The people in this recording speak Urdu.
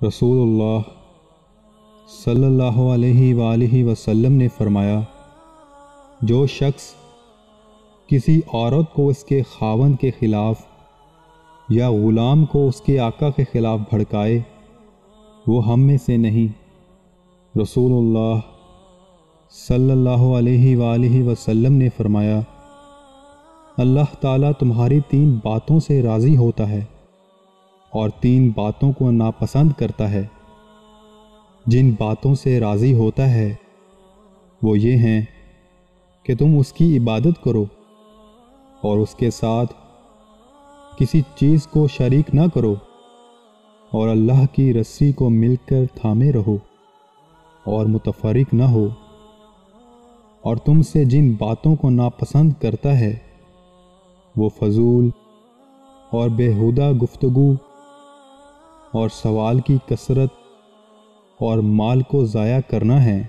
رسول اللہ صلی اللہ علیہ وآلہ وسلم نے فرمایا، جو شخص کسی عورت کو اس کے خاوند کے خلاف یا غلام کو اس کے آقا کے خلاف بھڑکائے وہ ہم میں سے نہیں۔ رسول اللہ صلی اللہ علیہ وآلہ وسلم نے فرمایا، اللہ تعالیٰ تمہاری 3 باتوں سے راضی ہوتا ہے اور 3 باتوں کو ناپسند کرتا ہے۔ جن باتوں سے راضی ہوتا ہے وہ یہ ہیں کہ تم اس کی عبادت کرو اور اس کے ساتھ کسی چیز کو شریک نہ کرو، اور اللہ کی رسی کو مل کر تھامے رہو اور متفرق نہ ہو۔ اور تم سے جن باتوں کو ناپسند کرتا ہے وہ فضول اور بیہودہ گفتگو اور سوال کی کثرت اور مال کو ضائع کرنا ہے۔